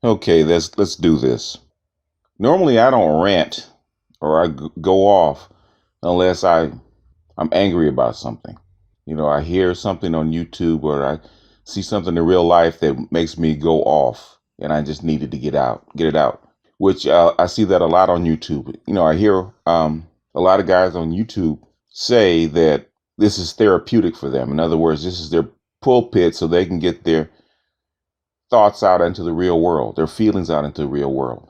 Okay, let's do this. Normally, I don't rant or go off unless I'm angry about something. I hear something on YouTube or I see something in real life that makes me go off, and I just needed to get it out. Which I see that a lot on YouTube. I hear a lot of guys on YouTube say that this is therapeutic for them. In other words, this is their pulpit so they can get their thoughts out into the real world, their feelings out into the real world.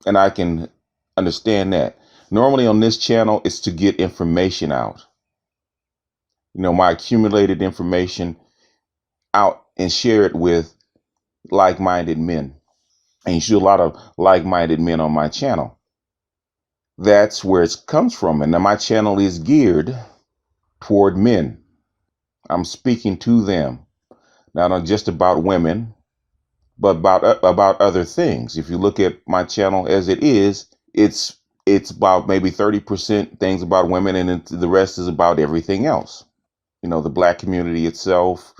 And I can understand that. Normally on this channel, it's to get information out. My accumulated information out and share it with like-minded men. And you see a lot of like-minded men on my channel. That's where it comes from. And now my channel is geared toward men. I'm speaking to them, not just about women, but about other things. If you look at my channel as it is, it's about maybe 30% things about women, and the rest is about everything else. The black community itself,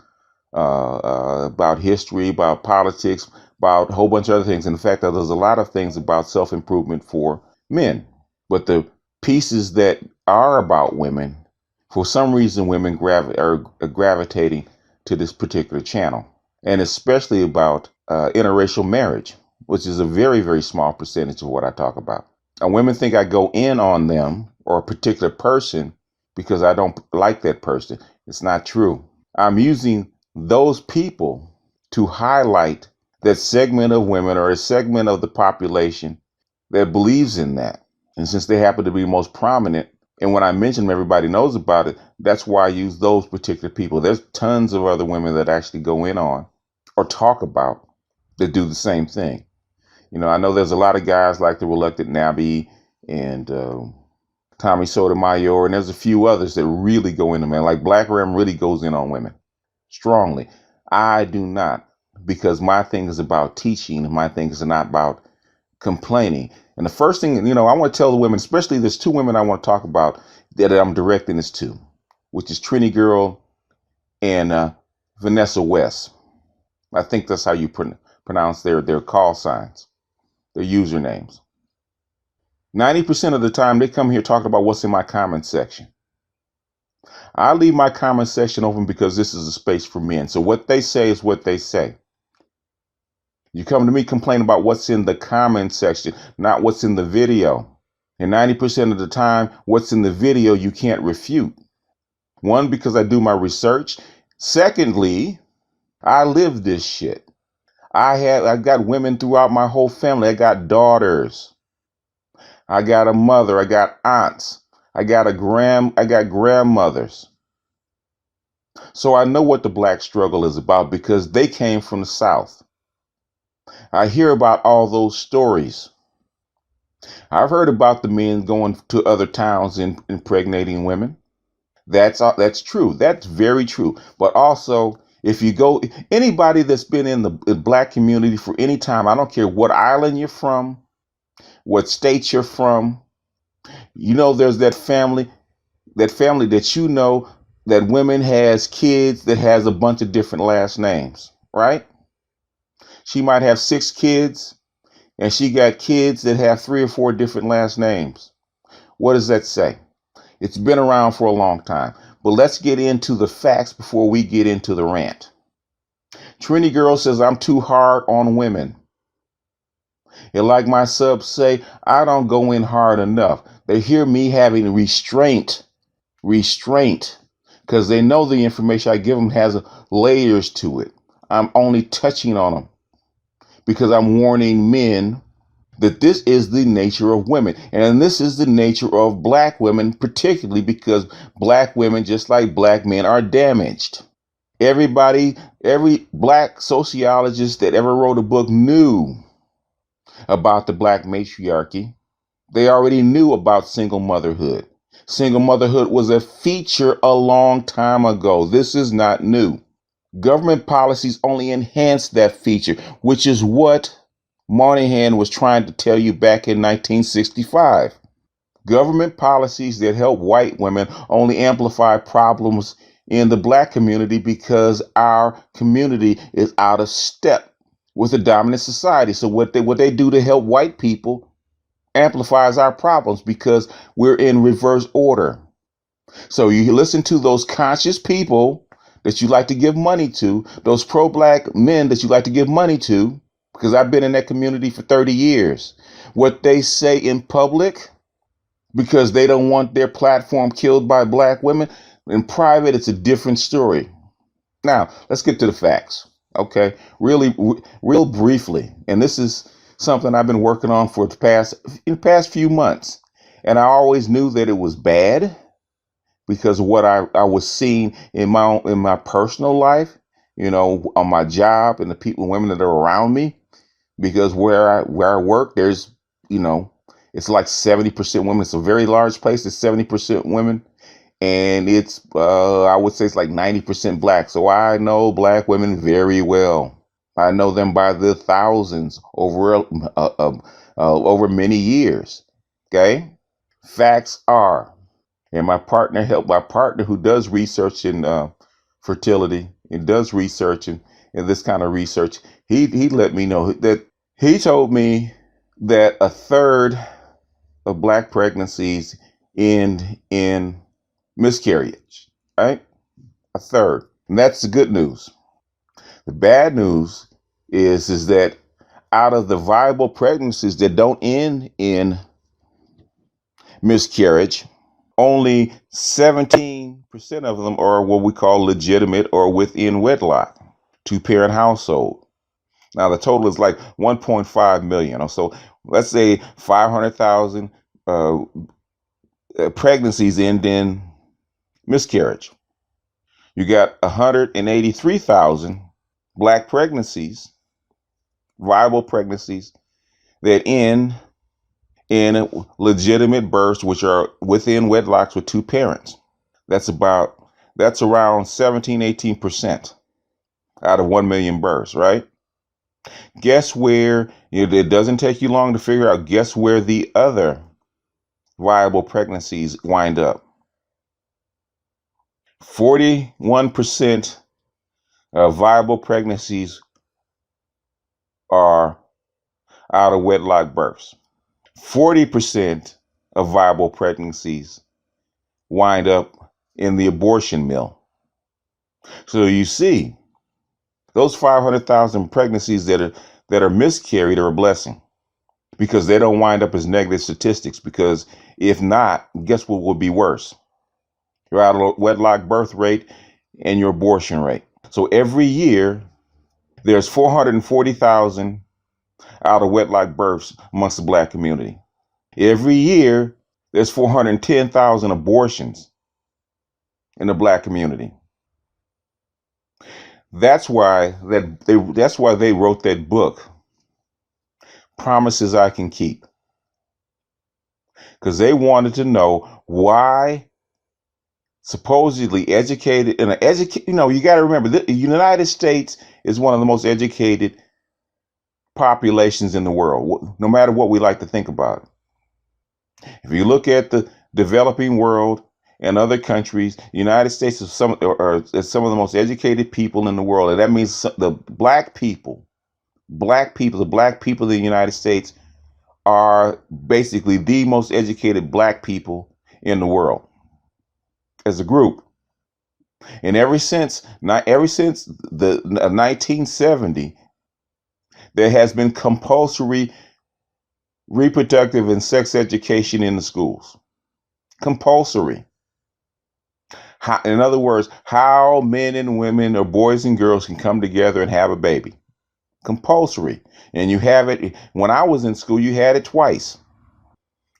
about history, about politics, about a whole bunch of other things. And the fact that there's a lot of things about self-improvement for men, but the pieces that are about women, for some reason, women are gravitating to this particular channel, and especially about interracial marriage, which is a very, very small percentage of what I talk about. And women think I go in on them or a particular person because I don't like that person. It's not true. I'm using those people to highlight that segment of women or a segment of the population that believes in that. And since they happen to be most prominent, and when I mention them, everybody knows about it, that's why I use those particular people. There's tons of other women that actually go in on or talk about that do the same thing. I know there's a lot of guys like the Reluctant Nabby and Tommy Sotomayor, and there's a few others that really go into men. Like Black Ram really goes in on women strongly. I do not, because my thing is about teaching. My thing is not about complaining. And the first thing, I want to tell the women, especially there's two women I want to talk about that I'm directing this to, which is Trini Girl and Vinessa Wess. I think that's how you pronounce their call signs, their usernames. 90% of the time they come here talking about what's in my comment section. I leave my comment section open because this is a space for men. So what they say is what they say. You come to me complaining about what's in the comment section, not what's in the video. And 90% of the time, what's in the video, you can't refute. One, because I do my research. Secondly, I live this shit. I've got women throughout my whole family. I got daughters. I got a mother. I got aunts. I got grandmothers. So I know what the black struggle is about because they came from the South. I hear about all those stories. I've heard about the men going to other towns and impregnating women. That's true. That's very true. But also, if you go, anybody that's been in the black community for any time, I don't care what island you're from, what state you're from, there's that family that that women has kids that has a bunch of different last names, right? She might have 6 kids and she got kids that have 3 or 4 different last names. What does that say? It's been around for a long time. But let's get into the facts before we get into the rant. Trini Girl says I'm too hard on women. And like my subs say, I don't go in hard enough. They hear me having restraint, because they know the information I give them has layers to it. I'm only touching on them because I'm warning men that this is the nature of women. And this is the nature of black women, particularly because black women, just like black men, are damaged. Every black sociologist that ever wrote a book knew about the black matriarchy. They already knew about single motherhood. Single motherhood was a feature a long time ago. This is not new. Government policies only enhance that feature, which is what Moynihan was trying to tell you back in 1965. Government policies that help white women only amplify problems in the black community because our community is out of step with a dominant society. So what they do to help white people amplifies our problems because we're in reverse order. So you listen to those conscious people that you like to give money to, those pro-black men that you like to give money to, because I've been in that community for 30 years. What they say in public, because they don't want their platform killed by black women. In private, it's a different story. Now, let's get to the facts. Okay, really, real briefly, and this is something I've been working on for the past few months, and I always knew that it was bad because of what I was seeing in my personal life, on my job and the people, women that are around me. Because where I work, there's, it's like 70% women. It's a very large place. It's 70% women, and it's I would say it's like 90% black. So I know black women very well. I know them by the thousands over many years. Okay, facts are, and my partner who does research in fertility and does research in this kind of research. He let me know that he told me that a third of black pregnancies end in miscarriage, right? A third. And that's the good news. The bad news is that out of the viable pregnancies that don't end in miscarriage, only 17% of them are what we call legitimate or within wedlock, two-parent household. Now the total is like 1.5 million. So let's say 500,000 pregnancies end in miscarriage. You got 183,000 black pregnancies, viable pregnancies that end in legitimate births, which are within wedlocks with two parents. That's around 17, 18% out of 1 million births, right? Guess where, it doesn't take you long to figure out, guess where the other viable pregnancies wind up? 41% of viable pregnancies are out of wedlock births. 40% of viable pregnancies wind up in the abortion mill. So you see, those 500,000 pregnancies that are miscarried are a blessing because they don't wind up as negative statistics. Because if not, guess what would be worse? Your out of wedlock birth rate and your abortion rate. So every year, there's 440,000 out of wedlock births amongst the black community. Every year, there's 410,000 abortions in the black community. That's why they wrote that book, Promises I Can Keep. Because they wanted to know why supposedly educated and you got to remember, the United States is one of the most educated populations in the world, no matter what we like to think about it. If you look at the developing world and other countries, the United States is some of the most educated people in the world. And that means the black people of the United States are basically the most educated black people in the world as a group. And ever since the 1970, there has been compulsory reproductive and sex education in the schools. Compulsory. In other words, how men and women or boys and girls can come together and have a baby. Compulsory. And you have it. When I was in school, you had it twice.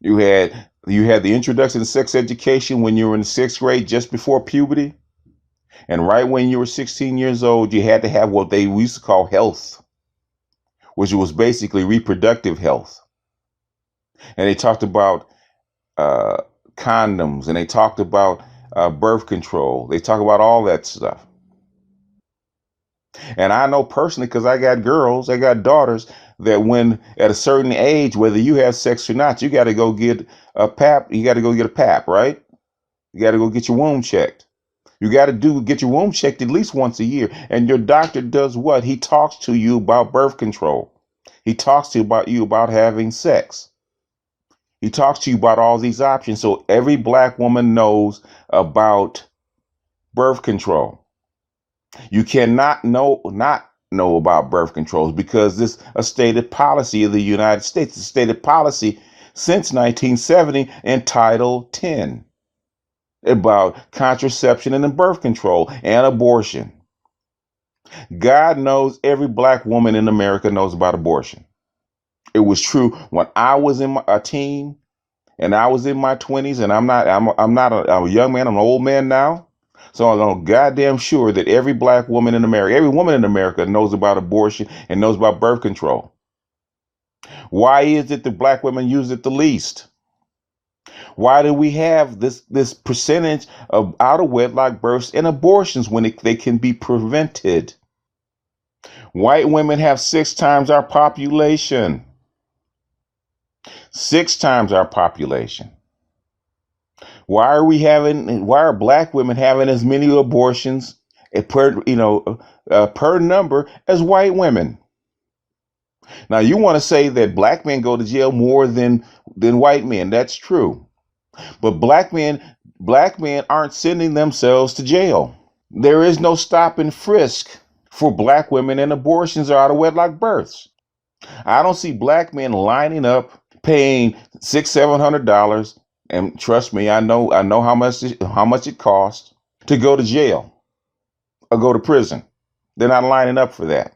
You had the introduction to sex education when you were in the 6th grade, just before puberty. And right when you were 16 years old, you had to have what they used to call health, which was basically reproductive health. And they talked about condoms, and they talked about birth control. They talk about all that stuff. And I know personally, because I got daughters, that when at a certain age, whether you have sex or not, you got to go get a pap. You got to go get a pap, right? You got to go get your womb checked. You got to get your womb checked at least once a year. And your doctor does what? He talks to you about birth control. He talks to you about having sex. He talks to you about all these options. So every black woman knows about birth control. You cannot not know about birth controls because this is a stated policy of the United States. It's a stated policy since 1970 in Title 10 about contraception and birth control and abortion. God knows every black woman in America knows about abortion. It was true when I was a teen and I was in my 20s, and I'm not I'm a young man, I'm an old man now. So I'm goddamn sure that every black woman in America, every woman in America knows about abortion and knows about birth control. Why is it that black women use it the least? Why do we have this percentage of out of wedlock births and abortions when they can be prevented? White women have 6 times our population. 6 times our population. Why are black women having as many abortions per number as white women? Now you want to say that black men go to jail more than white men. That's true. But black men aren't sending themselves to jail. There is no stop and frisk for black women and abortions or out of wedlock births. I don't see black men lining up paying $600-700, and trust me, I know how much it costs to go to jail or go to prison. They're not lining up for that.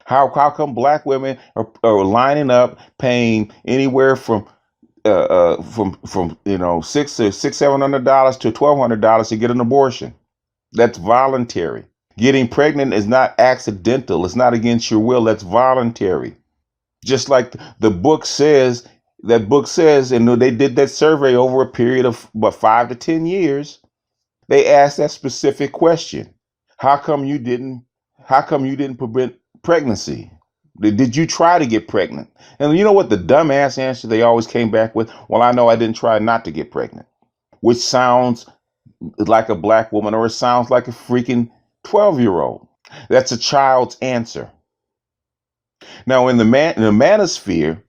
How come black women are lining up paying anywhere from $600-700 to $1,200 to get an abortion? That's voluntary. Getting pregnant is not accidental. It's not against your will. That's voluntary. Just like the book says, and they did that survey over a period of 5 to 10 years. They asked that specific question: How come you didn't prevent pregnancy? Did you try to get pregnant? And you know what the dumbass answer they always came back with? Well, I know I didn't try not to get pregnant, which sounds like a black woman, or it sounds like a freaking 12-year-old. That's a child's answer. Now, in the manosphere,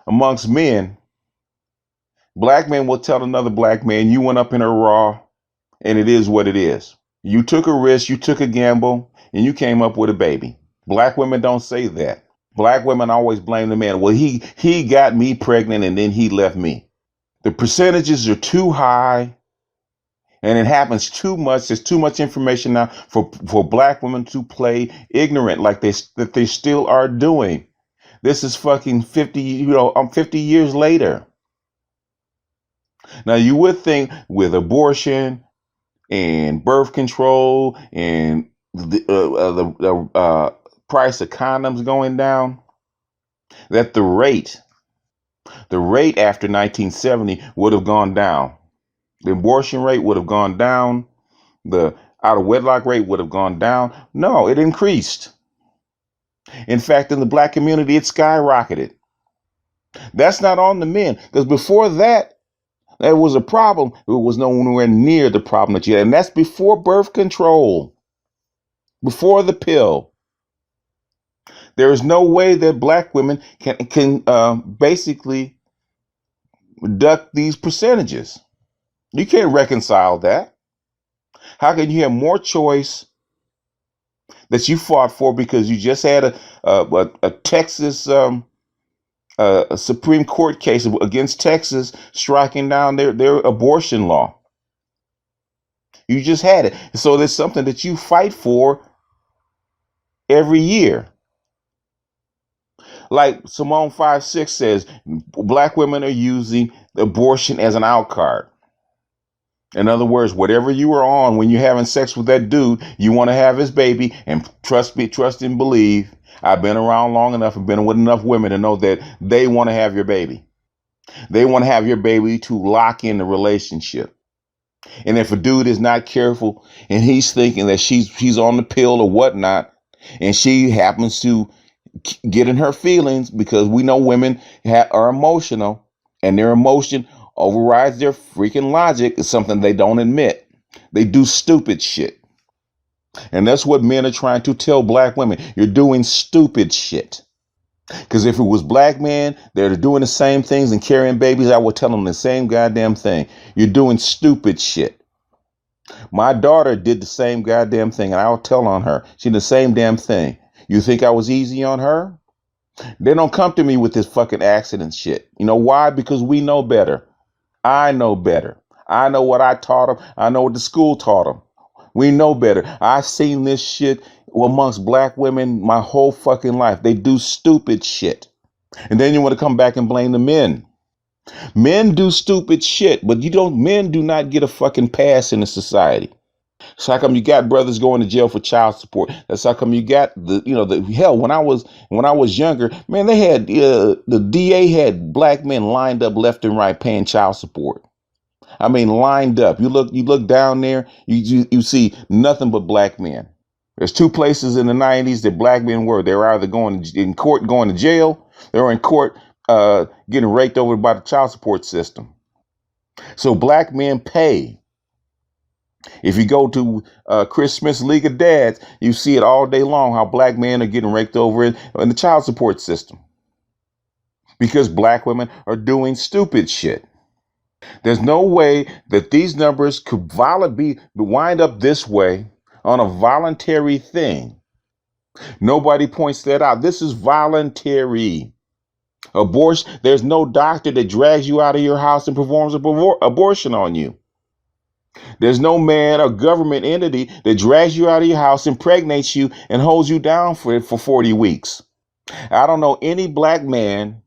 amongst men, black men will tell another black man, you went up in a raw, and it is what it is. You took a risk, you took a gamble, and you came up with a baby. Black women don't say that. Black women always blame the man. Well, he got me pregnant and then he left me. The percentages are too high, and it happens too much. There's too much information now for black women to play ignorant like they still are doing. This is fucking 50 years later. Now you would think with abortion and birth control and the price of condoms going down, that the rate after 1970 would have gone down. The abortion rate would have gone down. The out of wedlock rate would have gone down. No, it increased. In fact, in the black community, it skyrocketed. That's not on the men, because before that, there was a problem. It was nowhere near the problem that you had. And that's before birth control, before the pill. There is no way that black women can basically deduct these percentages. You can't reconcile that. How can you have more choice that you fought for because you just had a Texas a Supreme Court case against Texas striking down their abortion law? You just had it. So there's something that you fight for every year. Like Simone 5-6 says, black women are using abortion as an out card. In other words, whatever you were on when you're having sex with that dude, you want to have his baby. And trust and believe, I've been around long enough and been with enough women to know that they want to have your baby. They want to have your baby to lock in the relationship. And if a dude is not careful and he's thinking that she's on the pill or whatnot, and she happens to get in her feelings, because we know women are emotional, and their emotion overrides their freaking logic, is something they don't admit. They do stupid shit. And that's what men are trying to tell black women. You're doing stupid shit. Because if it was black men that are doing the same things and carrying babies, I would tell them the same goddamn thing. You're doing stupid shit. My daughter did the same goddamn thing, and I'll tell on her. She did the same damn thing. You think I was easy on her? They don't come to me with this fucking accident shit. You know why? Because we know better. I know better. I know what I taught them. I know what the school taught them. We know better. I've seen this shit amongst black women my whole fucking life. They do stupid shit. And then you want to come back and blame the men. Men do stupid shit, but men do not get a fucking pass in the society. So how come you got brothers going to jail for child support? That's how come you got the hell, when I was younger, man, they had the DA had black men lined up left and right paying child support. I mean, lined up. You look down there, you see nothing but black men. There's two places in the 90s that black men were. They were either going in court, going to jail. They were in court getting raked over by the child support system. So black men pay. If you go to Chris Smith's League of Dads, you see it all day long how black men are getting raked over in the child support system. Because black women are doing stupid shit. There's no way that these numbers could wind up this way on a voluntary thing. Nobody points that out. This is voluntary. Abortion. There's no doctor that drags you out of your house and performs an abortion on you. There's no man or government entity that drags you out of your house, impregnates you, and holds you down for 40 weeks. I don't know any black man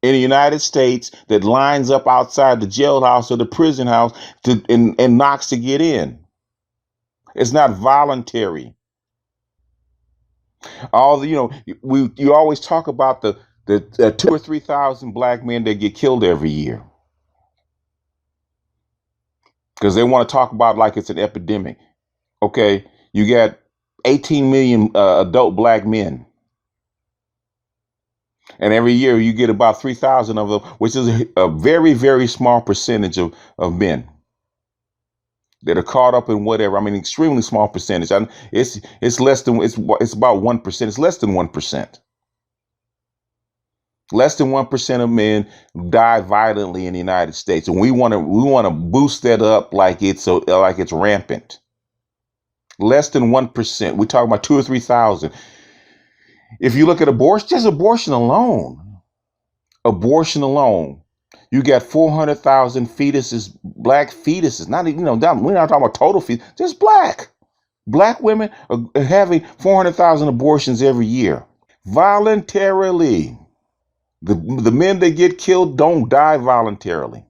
in the United States that lines up outside the jailhouse or the prison house and knocks to get in. It's not voluntary. You always talk about the 2,000 or 3,000 black men that get killed every year because they want to talk about like it's an epidemic. Okay, you got 18 million adult black men. And every year you get about 3,000 of them, which is a very, very small percentage of men that are caught up in whatever. I mean, extremely small percentage. It's less than it's about 1%. It's less than 1%. Less than 1% of men die violently in the United States, and we want to boost that up like it's rampant. Less than 1%. We're talking about 2,000 or 3,000. If you look at abortion, just abortion alone, you got 400,000 fetuses, black fetuses. Not even, we're not talking about total fetus, just black women are having 400,000 abortions every year, voluntarily. The men that get killed don't die voluntarily.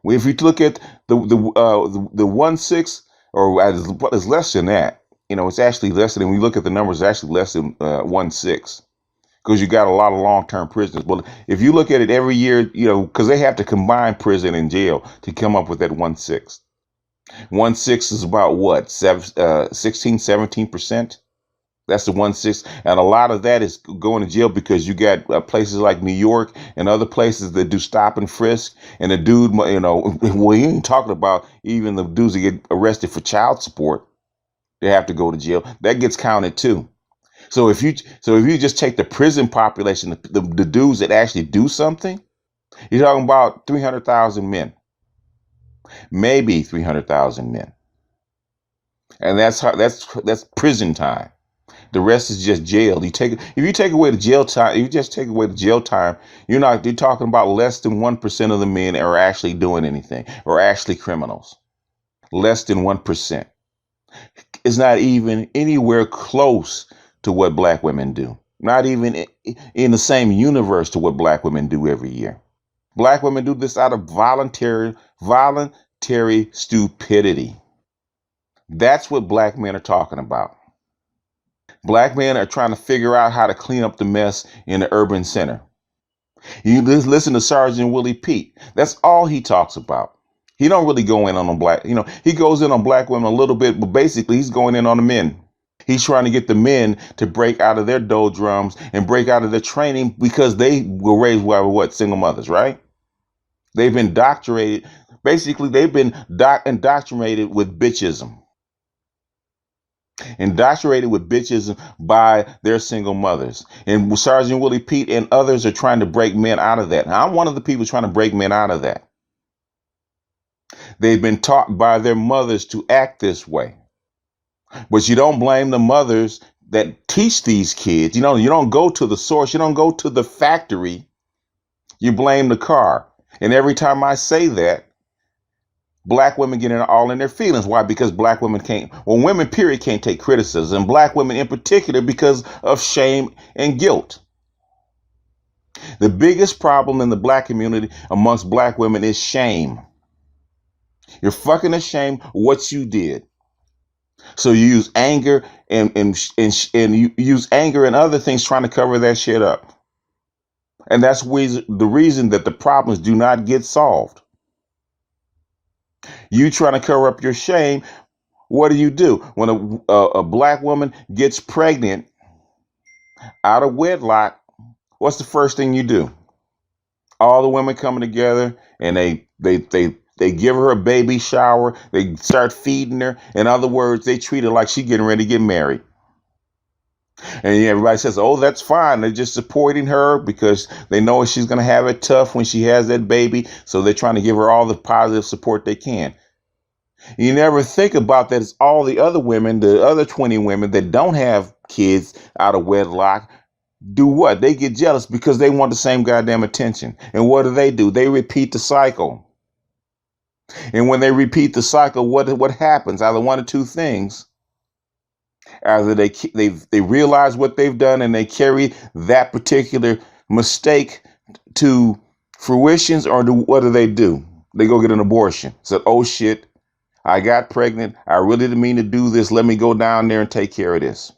If you look at the 1/6, or it's less than that. It's actually less than, when you look at the numbers, it's actually less than 1/6, because you got a lot of long-term prisoners. But if you look at it every year, because they have to combine prison and jail to come up with that 1/6. 1/6 is about what, 16, 17%? That's the 1/6. And a lot of that is going to jail because you got places like New York and other places that do stop and frisk. And the dude, well, he ain't talking about even the dudes that get arrested for child support. They have to go to jail. That gets counted too. So if you just take the prison population, the dudes that actually do something, you're talking about 300,000 men, maybe 300,000 men, and that's prison time. The rest is just jail. If you take away the jail time, you're talking about less than 1% of the men are actually doing anything or actually criminals. Less than 1%. It's not even anywhere close to what black women do. Not even in the same universe to what black women do every year. Black women do this out of voluntary stupidity. That's what black men are talking about. Black men are trying to figure out how to clean up the mess in the urban center. You listen to Sergeant Willie Pete. That's all he talks about. He don't really go in on black. He goes in on black women a little bit, but basically he's going in on the men. He's trying to get the men to break out of their doldrums and break out of their training, because they were raised by single mothers, right? They've been indoctrinated Basically, they've been indoctrinated with bitchism. Indoctrinated with bitchism by their single mothers. And Sergeant Willie Pete and others are trying to break men out of that. Now, I'm one of the people trying to break men out of that. They've been taught by their mothers to act this way. But you don't blame the mothers that teach these kids. You know, you don't go to the source. You don't go to the factory. You blame the car. And every time I say that, black women get all in their feelings. Why? Because black women can't, well, women, period, can't take criticism. Black women in particular because of shame and guilt. The biggest problem in the black community amongst black women is shame. You're fucking ashamed of what you did. So you use anger and you use anger and other things trying to cover that shit up. And that's the reason that the problems do not get solved. You trying to cover up your shame. What do? When a black woman gets pregnant out of wedlock, what's the first thing you do? All the women coming together and they give her a baby shower. They start feeding her. In other words, they treat her like she's getting ready to get married. And everybody says, oh, that's fine. They're just supporting her because they know she's going to have it tough when she has that baby. So they're trying to give her all the positive support they can. You never think about that. It's all the other women, the other 20 women that don't have kids out of wedlock. Do what? They get jealous because they want the same goddamn attention. And what do? They repeat the cycle. And when they repeat the cycle, what happens? Either one of two things. Either they realize what they've done and they carry that particular mistake to fruition, or what do? They go get an abortion. Said, oh shit, I got pregnant. I really didn't mean to do this. Let me go down there and take care of this.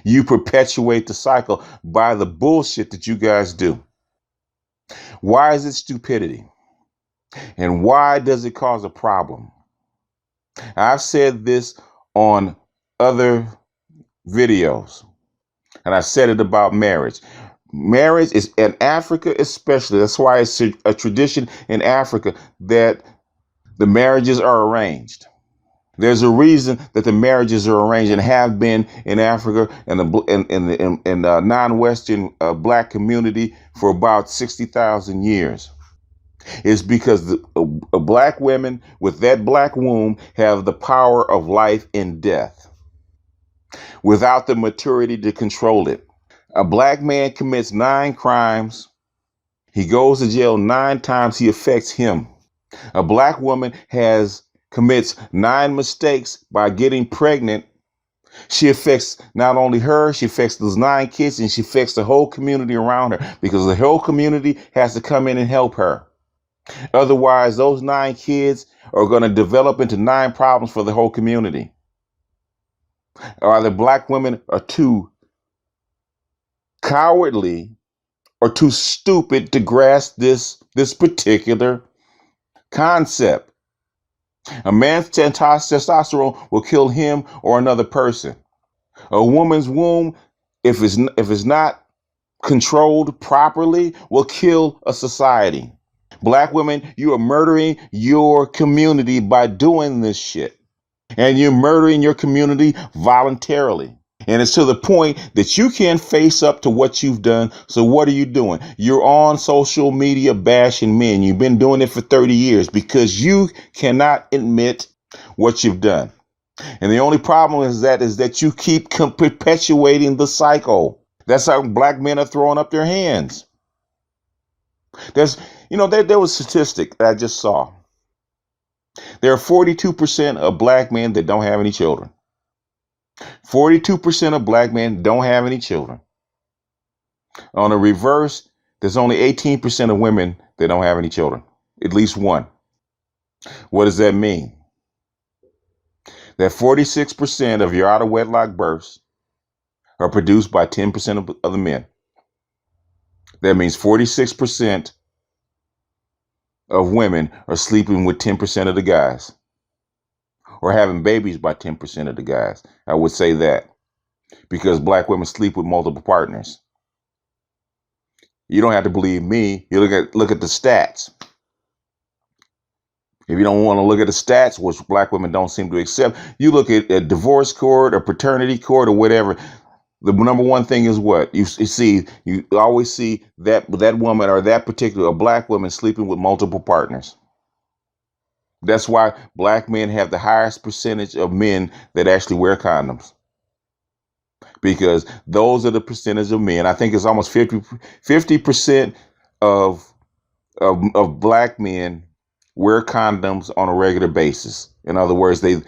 You perpetuate the cycle by the bullshit that you guys do. Why is it stupidity? And why does it cause a problem? I've said this on other videos, and I said it about marriage. Marriage is in Africa, especially. That's why it's a tradition in Africa that the marriages are arranged. There's a reason that the marriages are arranged and have been in Africa and the non-Western black community for about 60,000 years. It's because black women with that black womb have the power of life and death without the maturity to control it. A black man commits 9 crimes. He goes to jail 9 times. He affects him. A black woman commits 9 mistakes by getting pregnant. She affects not only her, she affects those 9 kids, and she affects the whole community around her because the whole community has to come in and help her. Otherwise, those 9 kids are going to develop into 9 problems for the whole community. Or the black women are too cowardly or too stupid to grasp this particular concept. A man's testosterone will kill him or another person. A woman's womb, if it's not controlled properly, will kill a society. Black women, you are murdering your community by doing this shit. And you're murdering your community voluntarily. And it's to the point that you can't face up to what you've done. So what are you doing? You're on social media bashing men. You've been doing it for 30 years because you cannot admit what you've done. And the only problem is that you keep perpetuating the cycle. That's how black men are throwing up their hands. There was a statistic that I just saw. There are 42% of black men that don't have any children. 42% of black men don't have any children. On the reverse, there's only 18% of women that don't have any children. At least one. What does that mean? That 46% of your out of wedlock births are produced by 10% of the men. That means 46% of women are sleeping with 10% of the guys, or having babies by 10% of the guys. I would say that because black women sleep with multiple partners. You don't have to believe me. You look at the stats. If you don't want to look at the stats, which black women don't seem to accept, you look at a divorce court or paternity court or whatever. The number one thing is what you always see that woman or that particular a black woman sleeping with multiple partners. That's why black men have the highest percentage of men that actually wear condoms, because those are the percentage of men. I think it's almost 50% of, of black men wear condoms on a regular basis. In other words, they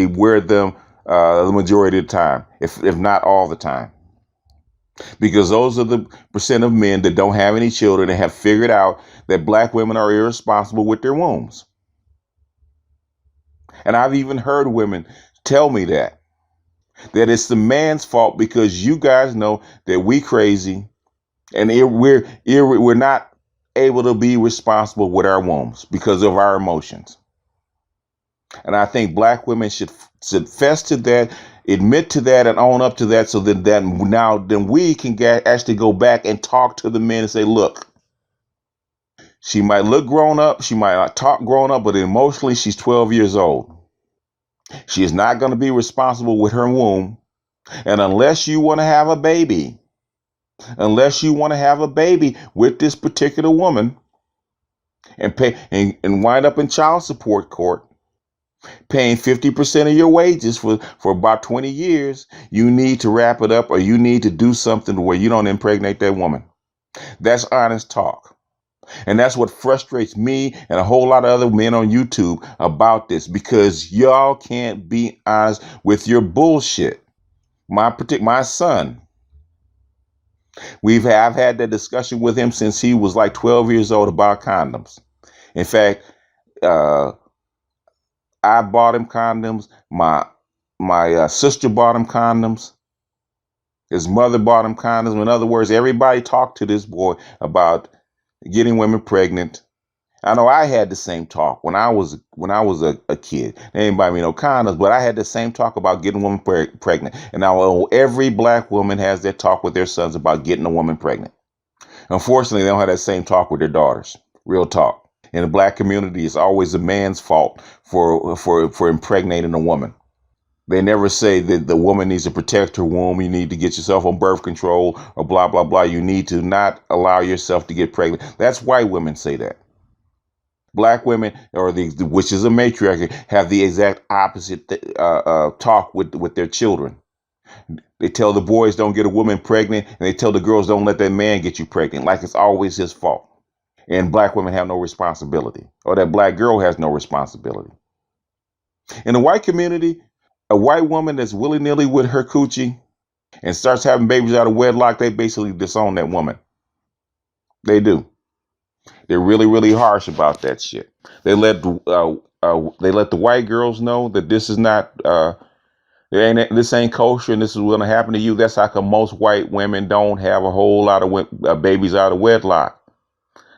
wear them the majority of the time, if not all the time, because those are the percent of men that don't have any children and have figured out that black women are irresponsible with their wombs. And I've even heard women tell me that it's the man's fault because you guys know that we crazy and we're not able to be responsible with our wombs because of our emotions. And I think black women should fess to that, admit to that, and own up to that, so that now then we can actually go back and talk to the men and say, look, she might look grown up, she might not talk grown up, but emotionally she's 12 years old. She is not going to be responsible with her womb. And unless you want to have a baby, with this particular woman and pay and wind up in child support court, paying 50% of your wages for about 20 years, you need to wrap it up, or you need to do something where you don't impregnate that woman. That's honest talk. And that's what frustrates me and a whole lot of other men on YouTube about this, because y'all can't be honest with your bullshit. My son, I've had that discussion with him since he was like 12 years old about condoms. In fact, I bought him condoms. My sister bought him condoms. His mother bought him condoms. In other words, everybody talked to this boy about getting women pregnant. I know I had the same talk when I was a kid. They didn't buy me no condoms, but I had the same talk about getting a woman pregnant. And now every black woman has that talk with their sons about getting a woman pregnant. Unfortunately, they don't have that same talk with their daughters. Real talk. In the black community, it's always a man's fault for impregnating a woman. They never say that the woman needs to protect her womb. You need to get yourself on birth control or blah, blah, blah. You need to not allow yourself to get pregnant. That's white women say that. Black women, which is a matriarchy, have the exact opposite talk with their children. They tell the boys don't get a woman pregnant, and they tell the girls don't let that man get you pregnant, like it's always his fault. And black women have no responsibility, or that black girl has no responsibility. In the white community, a white woman that's willy-nilly with her coochie and starts having babies out of wedlock, they basically disown that woman. They do. They're really, really harsh about that shit. They let the white girls know that this is not this ain't kosher and this is going to happen to you. That's how come most white women don't have a whole lot of babies out of wedlock.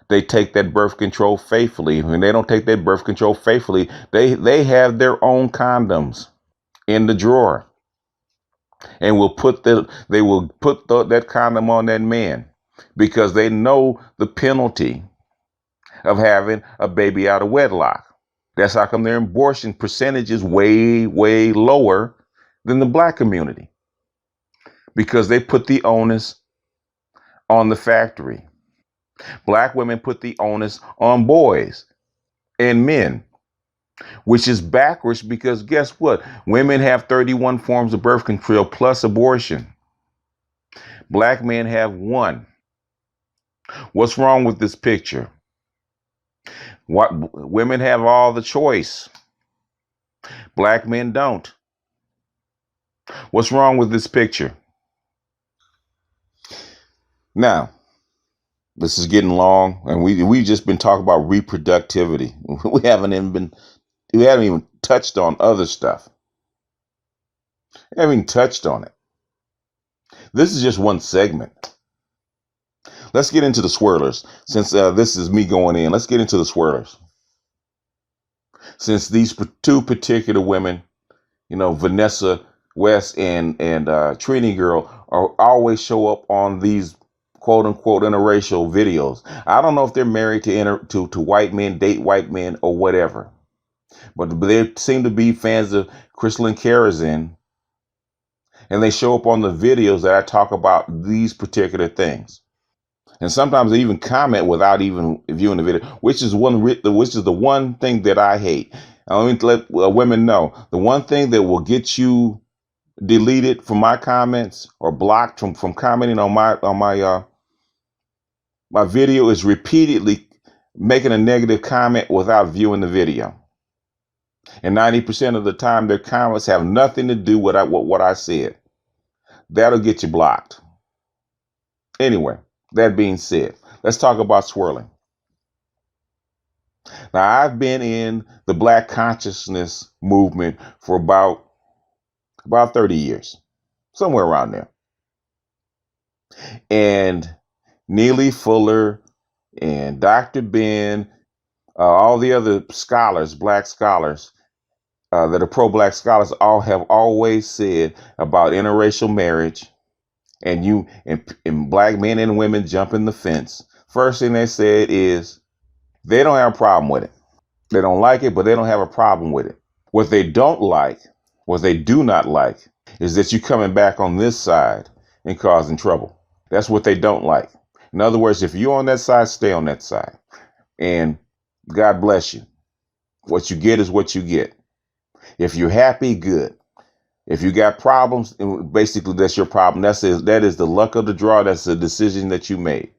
They take that birth control faithfully. When they don't take that birth control faithfully, they have their own condoms in the drawer, and they will put that condom on that man, because they know the penalty of having a baby out of wedlock. That's how come their abortion percentage is way, way lower than the black community, because they put the onus on the factory. Black women put the onus on boys and men, which is backwards, because guess what? Women have 31 forms of birth control plus abortion. Black men have one. What's wrong with this picture? Women have all the choice. Black men don't. What's wrong with this picture? Now, this is getting long, and we've just been talking about reproductivity. We haven't even touched on other stuff. We haven't even touched on it. This is just one segment. Let's get into the swirlers. Since this is me going in, let's get into the swirlers. Since these two particular women, Vinessa Wess and Trini girl, always show up on these quote unquote interracial videos. I don't know if they're married to white men, date white men, or whatever. But they seem to be fans of Crystalline Kerosene, and they show up on the videos that I talk about these particular things. And sometimes they even comment without even viewing the video, which is the one thing that I hate. I mean, to let women know, the one thing that will get you deleted from my comments or blocked from commenting on my video is repeatedly making a negative comment without viewing the video. And 90% of the time, their comments have nothing to do with what I said. That'll get you blocked. Anyway, that being said, let's talk about swirling. Now, I've been in the Black consciousness movement for about 30 years, somewhere around there. And Neely Fuller and Dr. Ben, all the other scholars, Black scholars, that are pro-Black scholars, all have always said about interracial marriage and Black men and women jumping the fence. First thing they said is they don't have a problem with it. They don't like it, but they don't have a problem with it. What they don't like, what they do not like, is that you coming back on this side and causing trouble. That's what they don't like. In other words, if you're on that side, stay on that side. And God bless you. What you get is what you get. If you're happy, good. If you got problems, basically that's your problem. That is the luck of the draw. That's the decision that you made.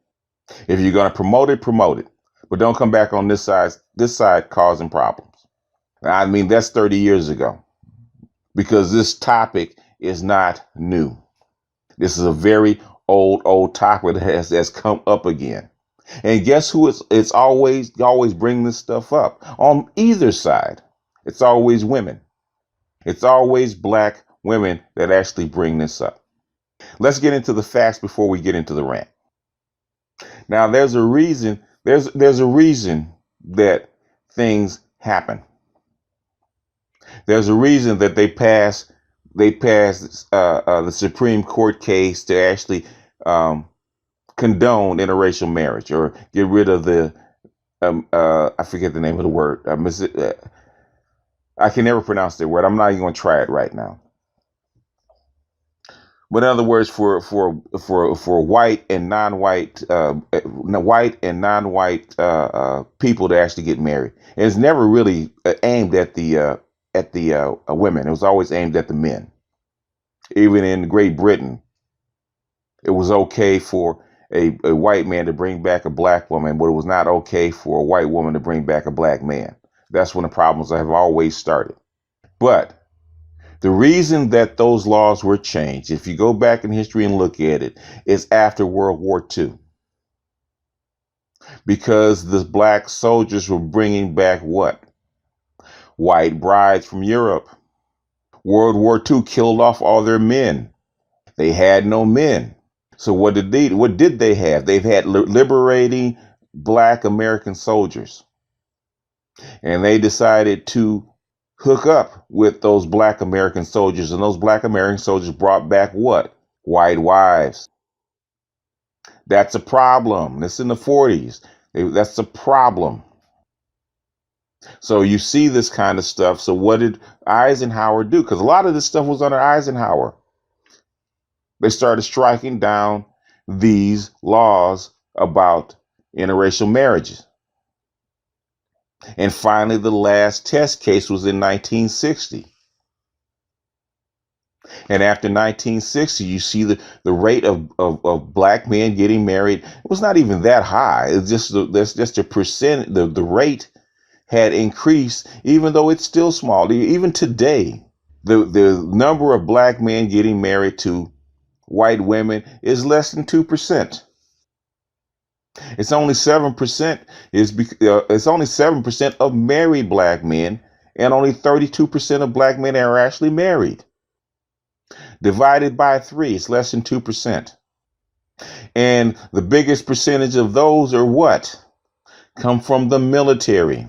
If you're going to promote it, promote it. But don't come back on this side causing problems. I mean, that's 30 years ago, because this topic is not new. This is a very old topic that has come up again. And guess who it's always, you always bring this stuff up on either side. It's always women. It's always Black women that actually bring this up. Let's get into the facts before we get into the rant. Now, there's a reason. There's a reason that things happen. There's a reason that they passed the Supreme Court case to actually condone interracial marriage or get rid of the I forget the name of the word. I can never pronounce that word. I'm not even going to try it right now. But in other words, for white and non-white people to actually get married, and it's never really aimed at the women. It was always aimed at the men. Even in Great Britain, it was okay for a white man to bring back a Black woman, but it was not okay for a white woman to bring back a Black man. That's when the problems have always started. But the reason that those laws were changed, if you go back in history and look at it, is after World War II. Because the Black soldiers were bringing back what? White brides from Europe. World War II killed off all their men. They had no men. So what did they have? They've had liberating Black American soldiers. And they decided to hook up with those Black American soldiers. And those Black American soldiers brought back what? White wives. That's a problem. This in the 40s. That's a problem. So you see this kind of stuff. So what did Eisenhower do? Because a lot of this stuff was under Eisenhower. They started striking down these laws about interracial marriages. And finally, the last test case was in 1960. And after 1960, you see the rate of Black men getting married. It was not even that high. It's just a percent. The rate had increased, even though it's still small. Even today, the number of Black men getting married to white women is less than 2%. It's only 7%. It's only 7% of married Black men, and only 32% of Black men are actually married. Divided by 3, it's less than 2%. And the biggest percentage of those are what? Come from the military.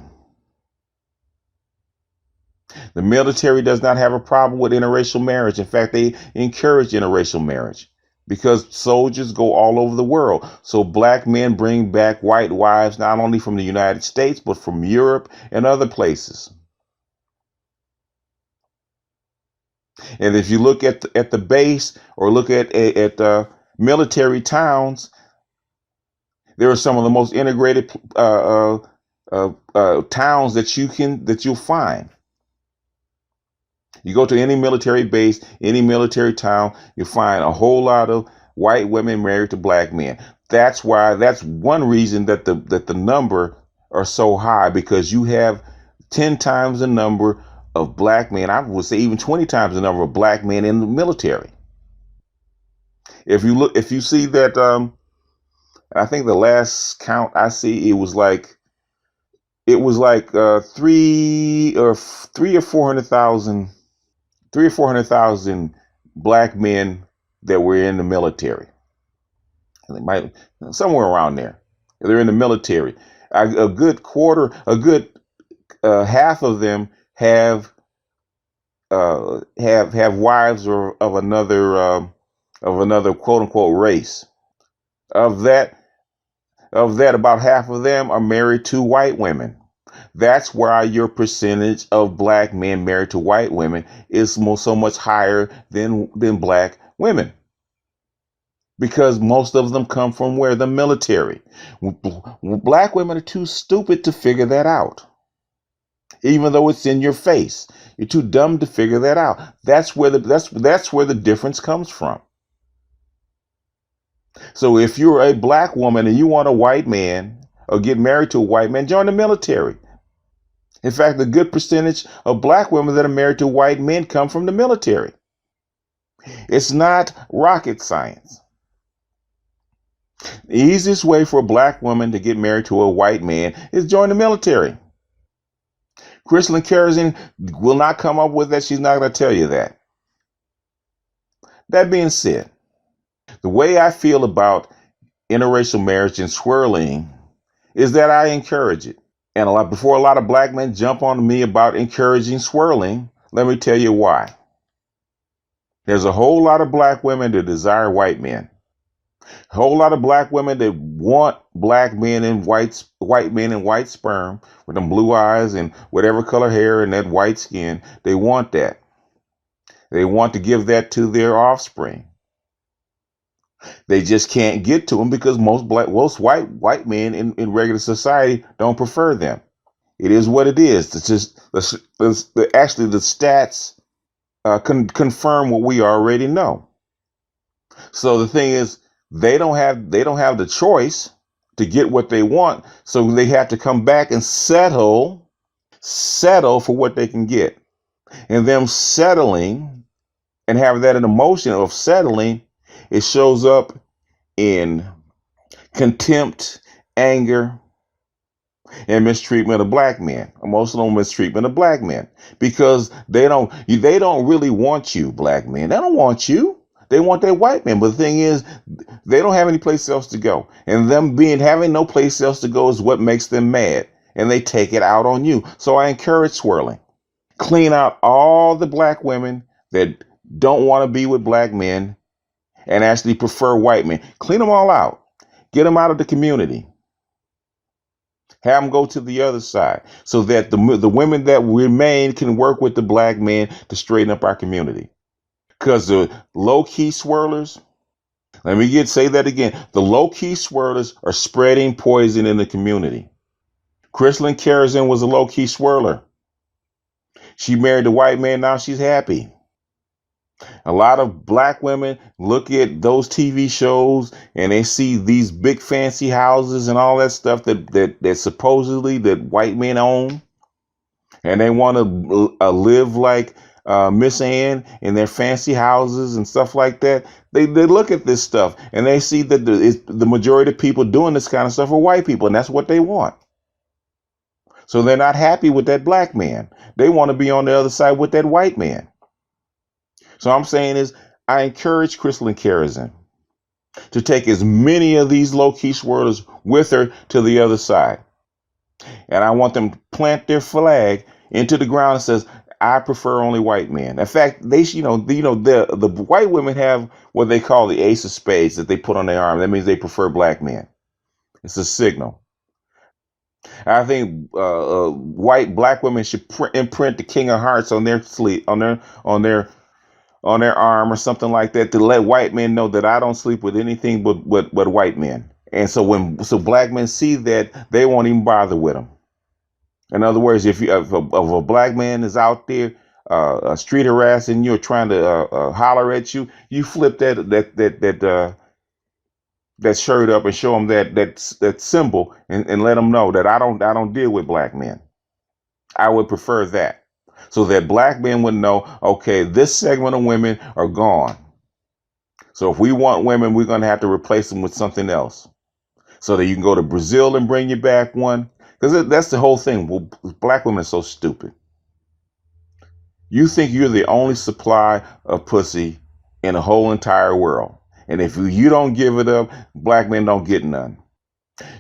The military does not have a problem with interracial marriage. In fact, they encourage interracial marriage. because soldiers go all over the world. So black men bring back white wives, not only from the United States, but from Europe and other places. And if you look at the base or look at military towns, there are some of the most integrated towns that you'll find. You go to any military base, any military town, you find a whole lot of white women married to black men. That's one reason that the number are so high, because you have 10 times the number of black men. I would say even 20 times the number of black men in the military. If you see that, I think the last count I see, three or 400,000 black men that were in the military. They might somewhere around there. They're in the military. A good quarter, a good half of them have wives or of another quote unquote race. Of that, about half of them are married to white women. That's why your percentage of black men married to white women is so much higher than black women, because most of them come from where? The military. Black women are too stupid to figure that out, even though it's in your face. You're too dumb to figure that out. That's where the difference comes from. So if you're a black woman and you want a white man or get married to a white man, join the military. In fact, a good percentage of black women that are married to white men come from the military. It's not rocket science. The easiest way for a black woman to get married to a white man is join the military. Crystal Kerosene will not come up with that. She's not going to tell you that. That being said, the way I feel about interracial marriage and swirling is that I encourage it. And before a lot of black men jump on me about encouraging swirling, let me tell you why. There's a whole lot of black women that desire white men. A whole lot of black women that want black men and white men and white sperm with them blue eyes and whatever color hair and that white skin. They want that. They want to give that to their offspring. They just can't get to them because most white men in regular society don't prefer them. It is what it is. It's just actually the stats confirm what we already know. So the thing is, they don't have the choice to get what they want, so they have to come back and settle for what they can get. And them settling and having that an emotion of settling, it shows up in contempt, anger, and mistreatment of black men, emotional mistreatment of black men, because they don't really want you, black men. They don't want you. They want their white men. But the thing is, they don't have any place else to go. And them having no place else to go is what makes them mad. And they take it out on you. So I encourage swirling. Clean out all the black women that don't want to be with black men and actually prefer white men. Clean them all out. Get them out of the community. Have them go to the other side so that the women that remain can work with the black men to straighten up our community. Because the low-key swirlers, say that again. The low-key swirlers are spreading poison in the community. Crystal Kerosene was a low-key swirler. She married a white man. Now she's happy. A lot of black women look at those TV shows and they see these big fancy houses and all that stuff that supposedly that white men own. And they want to live like Miss Ann in their fancy houses and stuff like that. They look at this stuff and they see that the majority of people doing this kind of stuff are white people, and that's what they want. So they're not happy with that black man. They want to be on the other side with that white man. So I'm saying is, I encourage Crystal Kerosene to take as many of these low-key swirlers with her to the other side. And I want them to plant their flag into the ground and says, I prefer only white men. In fact, the white women have what they call the ace of spades that they put on their arm. That means they prefer black men. It's a signal. I think white black women should imprint the King of Hearts on their sleeve, on their on their arm or something like that, to let white men know that I don't sleep with anything but white men. And so black men see that, they won't even bother with them. In other words, if a black man is out there street harassing you or trying to holler at you, you flip that shirt up and show them that symbol, and let them know that I don't deal with black men. I would prefer that, so that black men would know, okay, this segment of women are gone. So if we want women, we're going to have to replace them with something else. So that you can go to Brazil and bring you back one. Because that's the whole thing. Well, black women are so stupid. You think you're the only supply of pussy in the whole entire world. And if you don't give it up, black men don't get none.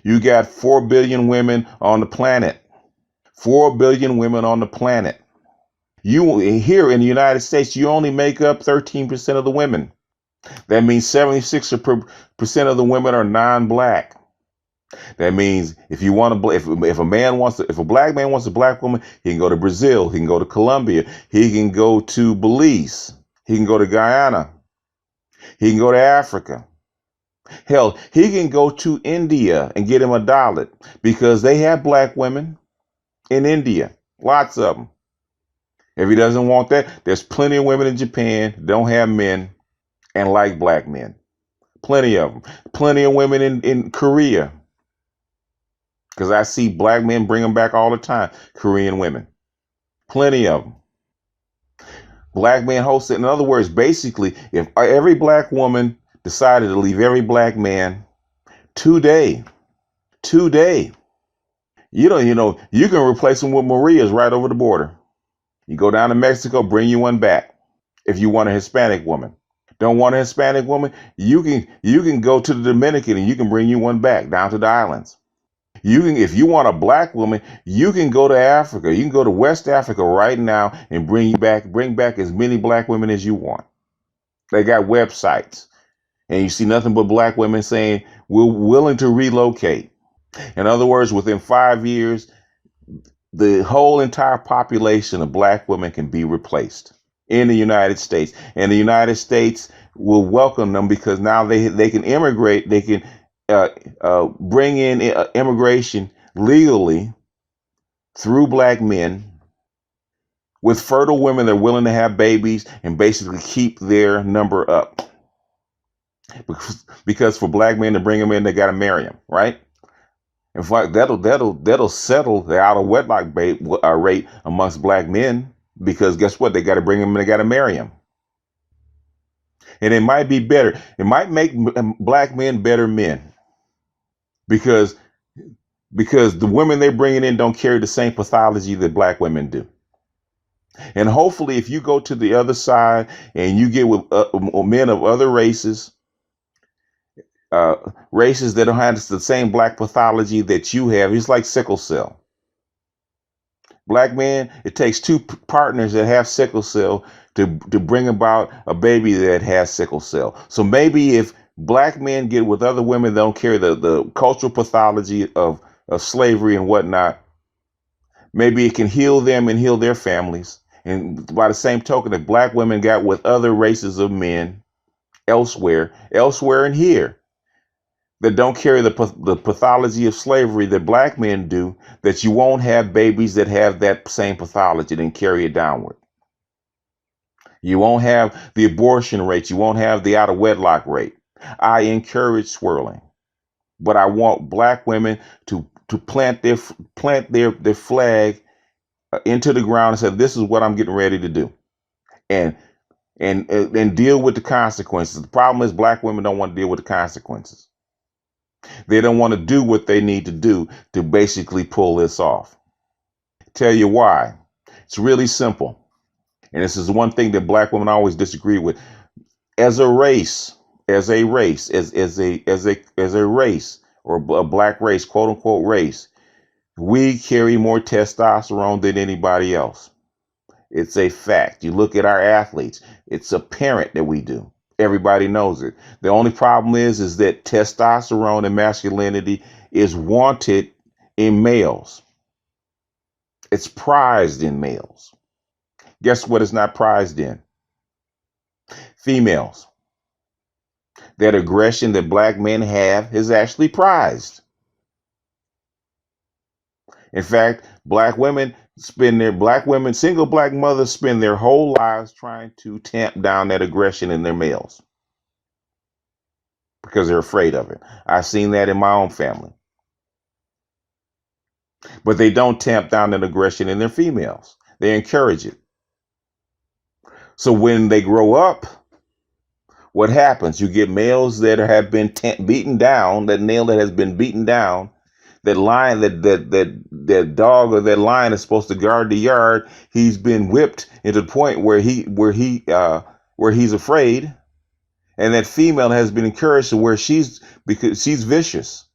You got 4 billion women on the planet. 4 billion women on the planet. You here in the United States, you only make up 13% of the women. That means 76% of the women are non-black. That means if you want to, if a man wants to, if a black man wants a black woman, he can go to Brazil, he can go to Colombia, he can go to Belize, he can go to Guyana, he can go to Africa. Hell, he can go to India and get him a dalit, because they have black women in India, lots of them. If he doesn't want that, there's plenty of women in Japan that don't have men and like black men. Plenty of them. Plenty of women in Korea. Because I see black men bring them back all the time. Korean women. Plenty of them. Black men host it. In other words, basically, if every black woman decided to leave every black man today, you can replace them with Marias right over the border. You go down to Mexico, bring you one back. If you want a Hispanic woman. Don't want a Hispanic woman? You can go to the Dominican and you can bring you one back down to the islands. If you want a black woman, you can go to Africa. You can go to West Africa right now and bring back as many black women as you want. They got websites, and you see nothing but black women saying we're willing to relocate. In other words, within 5 years, the whole entire population of black women can be replaced in the United States, and the United States will welcome them, because now they can immigrate. They can bring in immigration legally through black men with fertile women that are willing to have babies and basically keep their number up. Because for black men to bring them in, they got to marry them, right? In fact, that'll settle the out of wedlock rate amongst black men, because guess what? They got to bring them and they got to marry them. And it might be better. It might make black men better men, because the women they're bringing in don't carry the same pathology that black women do. And hopefully, if you go to the other side and you get with men of other races, races that don't have the same black pathology that you have, it's like sickle cell. Black men, it takes two partners that have sickle cell to bring about a baby that has sickle cell. So maybe if black men get with other women that don't carry the cultural pathology of slavery and whatnot, maybe it can heal them and heal their families. And by the same token, if black women got with other races of men elsewhere and here, that don't carry the pathology of slavery that black men do, that you won't have babies that have that same pathology and carry it downward. You won't have the abortion rate. You won't have the out of wedlock rate. I encourage swirling, but I want black women to plant their flag into the ground and say, this is what I'm getting ready to do. And deal with the consequences. The problem is black women don't want to deal with the consequences. They don't want to do what they need to do to basically pull this off. Tell you why. It's really simple. And this is one thing that black women always disagree with. As a race, or a black race, quote unquote race, we carry more testosterone than anybody else. It's a fact. You look at our athletes, it's apparent that we do. Everybody knows it. The only problem is that testosterone and masculinity is wanted in males. It's prized in males. Guess what it's not prized in? Females. That aggression that black men have is actually prized. In fact, single black mothers spend their whole lives trying to tamp down that aggression in their males because they're afraid of it. I've seen that in my own family. But they don't tamp down that aggression in their females. They encourage it. So when they grow up, what happens? You get males that have been beaten down, that male that has been beaten down, that lion, that dog or that lion is supposed to guard the yard. He's been whipped into the point where he's afraid, and that female has been encouraged to where because she's vicious.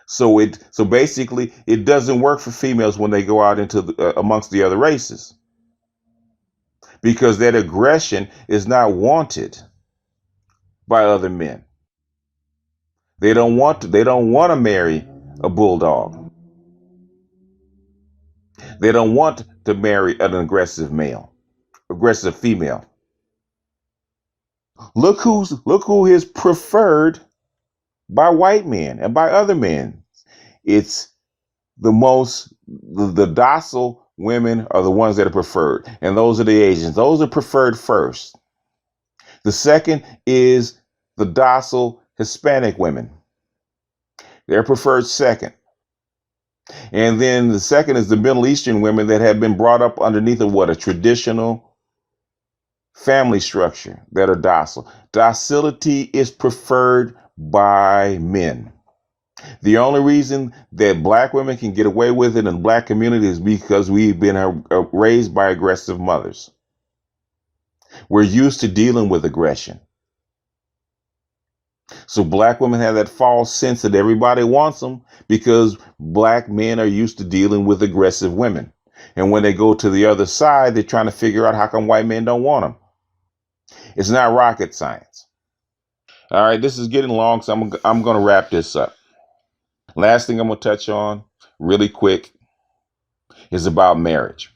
So basically it doesn't work for females when they go out into amongst the other races, because that aggression is not wanted by other men. They don't want to marry a bulldog. They don't want to marry an aggressive female. Look who is preferred by white men and by other men. It's the docile women are the ones that are preferred, and those are the Asians. Those are preferred first. The second is the docile Hispanic women. They're preferred second. And then the second is the Middle Eastern women that have been brought up underneath a traditional family structure that are docile. Docility is preferred by men. The only reason that black women can get away with it in the black community is because we've been raised by aggressive mothers. We're used to dealing with aggression. So black women have that false sense that everybody wants them because black men are used to dealing with aggressive women. And when they go to the other side, they're trying to figure out how come white men don't want them. It's not rocket science. All right, this is getting long, so I'm going to wrap this up. Last thing I'm going to touch on really quick is about marriage,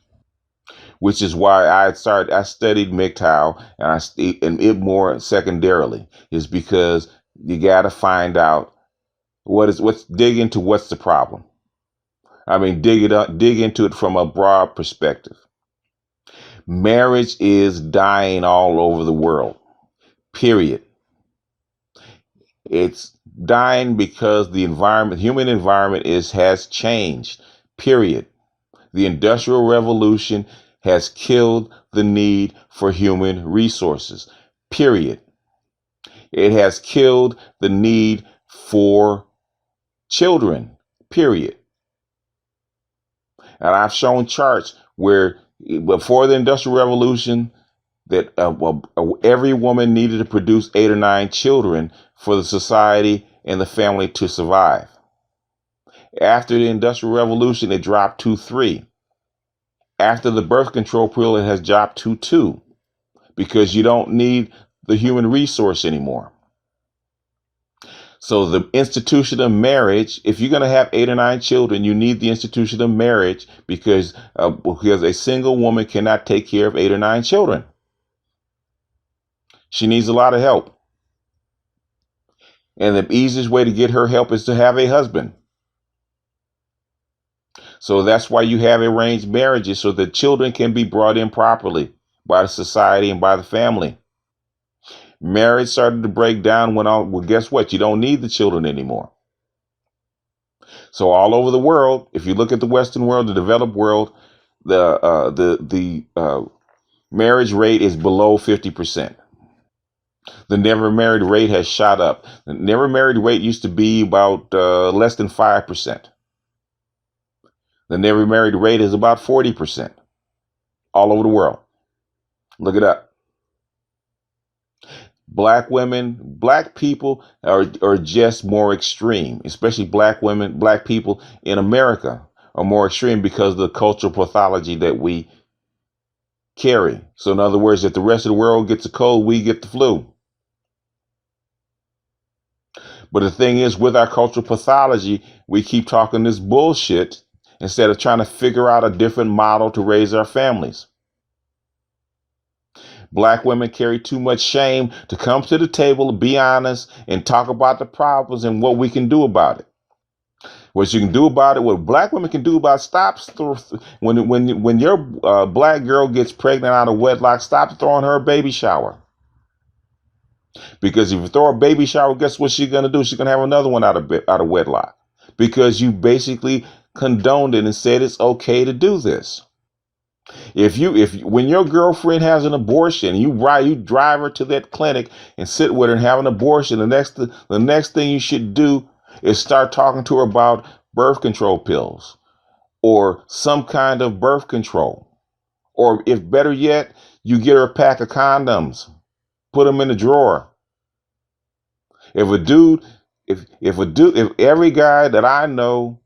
which is why I studied MGTOW and IBMOR secondarily, is because you got to find out dig into what's the problem. I mean, dig into it from a broad perspective. Marriage is dying all over the world, period. It's dying because the human environment has changed, period. The Industrial Revolution has killed the need for human resources, period. It has killed the need for children, period. And I've shown charts where before the Industrial Revolution, that every woman needed to produce 8 or 9 children for the society and the family to survive. After the Industrial Revolution, it dropped to 3. After the birth control pill, it has dropped to 2, because you don't need the human resource anymore. So the institution of marriage, if you're going to have 8 or 9 children, you need the institution of marriage because a single woman cannot take care of 8 or 9 children. She needs a lot of help. And the easiest way to get her help is to have a husband. So that's why you have arranged marriages, so that children can be brought in properly by the society and by the family. Marriage started to break down guess what? You don't need the children anymore. So all over the world, if you look at the Western world, the developed world, the marriage rate is below 50%. The never married rate has shot up. The never married rate used to be about less than 5%. The never married rate is about 40% all over the world. Look it up. Black women, black people are just more extreme, especially black women, black people in America are more extreme because of the cultural pathology that we carry. So in other words, if the rest of the world gets a cold, we get the flu. But the thing is, with our cultural pathology, we keep talking this bullshit instead of trying to figure out a different model to raise our families. Black women carry too much shame to come to the table, be honest, and talk about the problems and what we can do about it. What you can do about it, what black women can do about it, when your black girl gets pregnant out of wedlock, stop throwing her a baby shower. Because if you throw a baby shower, guess what she's gonna do? She's gonna have another one out of wedlock. Because you basically condoned it and said it's okay to do this. When your girlfriend has an abortion, you drive her to that clinic and sit with her and have an abortion, the next thing you should do is start talking to her about birth control pills or some kind of birth control. Or if better yet, you get her a pack of condoms, put them in the drawer. If every guy that I know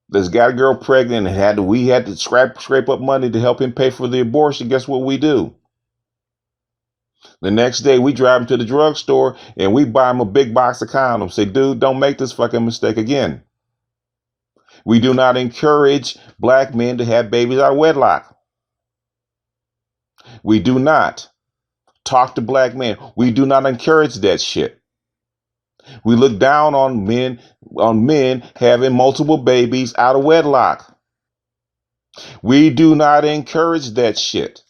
that's got a girl pregnant and we had to scrape up money to help him pay for the abortion, guess what we do? The next day we drive him to the drugstore and we buy him a big box of condoms. Say, dude, don't make this fucking mistake again. We do not encourage black men to have babies out of wedlock. We do not talk to black men. We do not encourage that shit. We look down on men having multiple babies out of wedlock. We do not encourage that shit.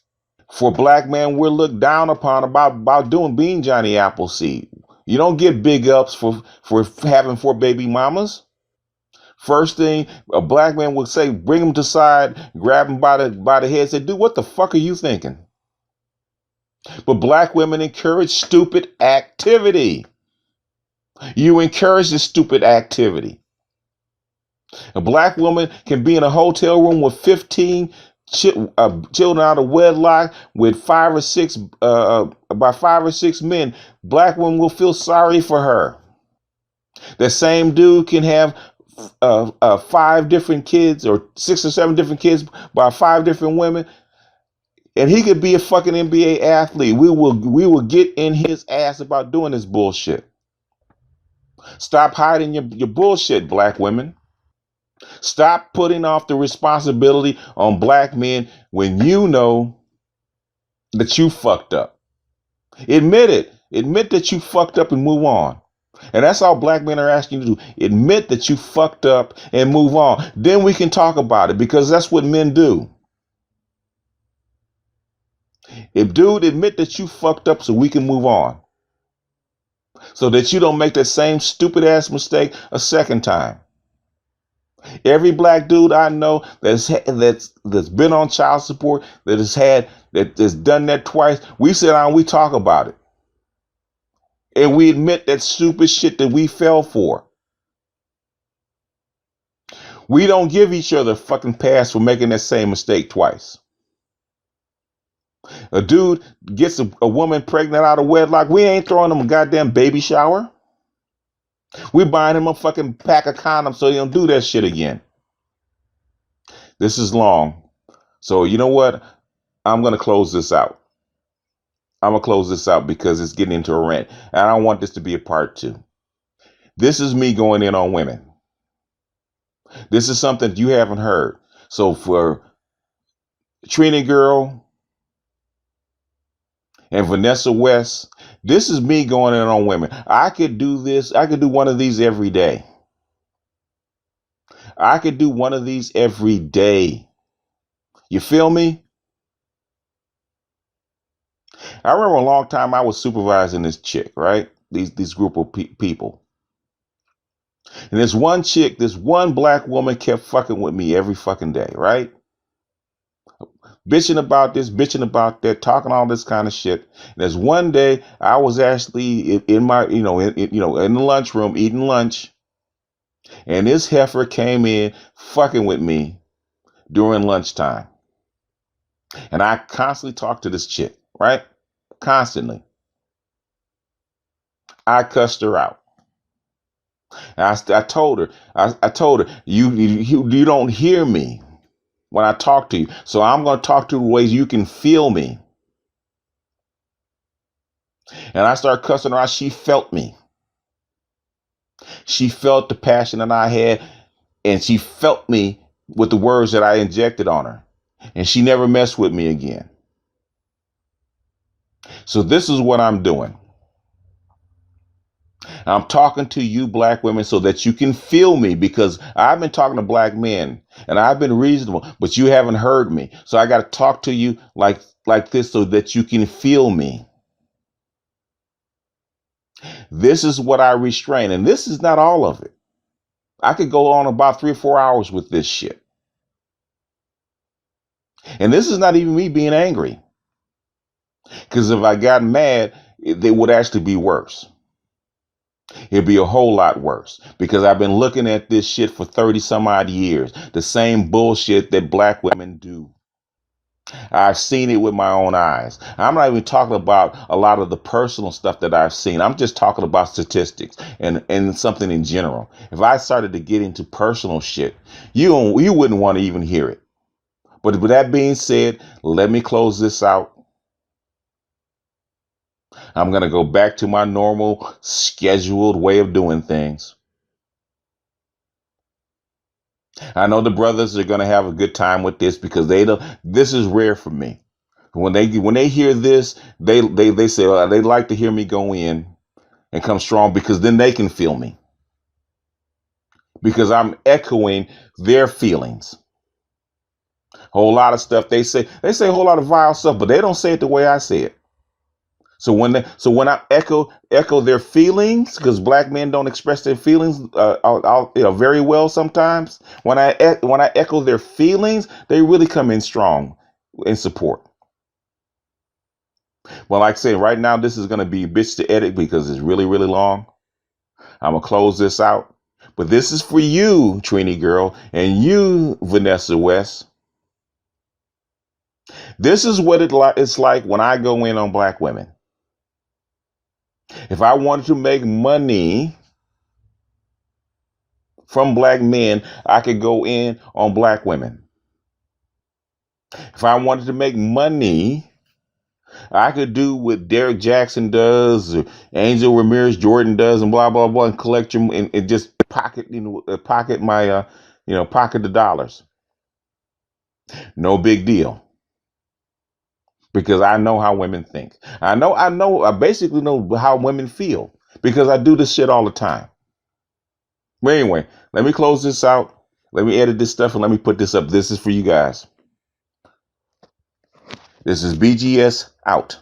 For black men, we're looked down upon about being Johnny Appleseed. You don't get big ups for having 4 baby mamas. First thing a black man would say, bring him to the side, grab him by the head, say, dude, what the fuck are you thinking? But black women encourage stupid activity. You encourage this stupid activity. A black woman can be in a hotel room with 15 children out of wedlock with 5 or 6 men. Black women will feel sorry for her. The same dude can have 5 different kids or 6 or 7 different kids by 5 different women, and he could be a fucking NBA athlete. We will get in his ass about doing this bullshit. Stop hiding your bullshit, black women. Stop putting off the responsibility on black men when you know that you fucked up. Admit it. Admit that you fucked up and move on. And that's all black men are asking you to do. Admit that you fucked up and move on. Then we can talk about it, because that's what men do. Admit that you fucked up so we can move on. So that you don't make that same stupid ass mistake a second time. Every black dude I know that's been on child support, that's done that twice, we sit down and we talk about it. And we admit that stupid shit that we fell for. We don't give each other a fucking pass for making that same mistake twice. A dude gets a woman pregnant out of wedlock, we ain't throwing him a goddamn baby shower. We buying him a fucking pack of condoms so he don't do that shit again. This is long. So you know what? I'm going to close this out. I'm going to close this out because it's getting into a rant. And I don't want this to be a part 2. This is me going in on women. This is something you haven't heard. So for Trini girl and Vinessa Wess, this is me going in on women. I could do this. I could do one of these every day. I could do one of these every day. You feel me? I remember a long time I was supervising this chick, right? These group of people. And this one black woman kept fucking with me every fucking day, right? Bitching about this, bitching about that, talking all this kind of shit. And there's one day I was actually in my, in the lunchroom eating lunch, and this heifer came in fucking with me during lunchtime. And I constantly talked to this chick, right? Constantly. I cussed her out. And I told her, you don't hear me. when I talk to you. So I'm going to talk to you ways you can feel me. And I start cussing her out. She felt me. She felt the passion that I had, and she felt me with the words that I injected on her. And she never messed with me again. So this is what I'm doing. I'm talking to you black women so that you can feel me, because I've been talking to black men and I've been reasonable, but you haven't heard me. So I got to talk to you like this so that you can feel me. This is what I restrain. And this is not all of it. I could go on about 3 or 4 hours with this shit. And this is not even me being angry. Because if I got mad, it would actually be worse. It'd be a whole lot worse, because I've been looking at this shit for 30 some odd years. The same bullshit that black women do. I've seen it with my own eyes. I'm not even talking about a lot of the personal stuff that I've seen. I'm just talking about statistics and something in general. If I started to get into personal shit, you wouldn't want to even hear it. But with that being said, let me close this out. I'm going to go back to my normal scheduled way of doing things. I know the brothers are going to have a good time with this, because this is rare for me. When they hear this, they say they like to hear me go in and come strong, because then they can feel me, because I'm echoing their feelings. A whole lot of stuff they say a whole lot of vile stuff, but they don't say it the way I say it. So when I echo their feelings, because black men don't express their feelings very well sometimes. When I echo their feelings, they really come in strong in support. Well, like I say, right now this is going to be a bitch to edit because it's really, really long. I'm gonna close this out, but this is for you, Trini girl, and you, Vinessa Wess. This is what it's like when I go in on black women. If I wanted to make money from black men, I could go in on black women. If I wanted to make money, I could do what Derek Jackson does, or Angel Ramirez Jordan does, and blah blah blah, and collect them and just pocket pocket the dollars. No big deal, because I know how women think. I basically know how women feel, because I do this shit all the time. But anyway, let me close this out. Let me edit this stuff and let me put this up. This is for you guys. This is BGS out.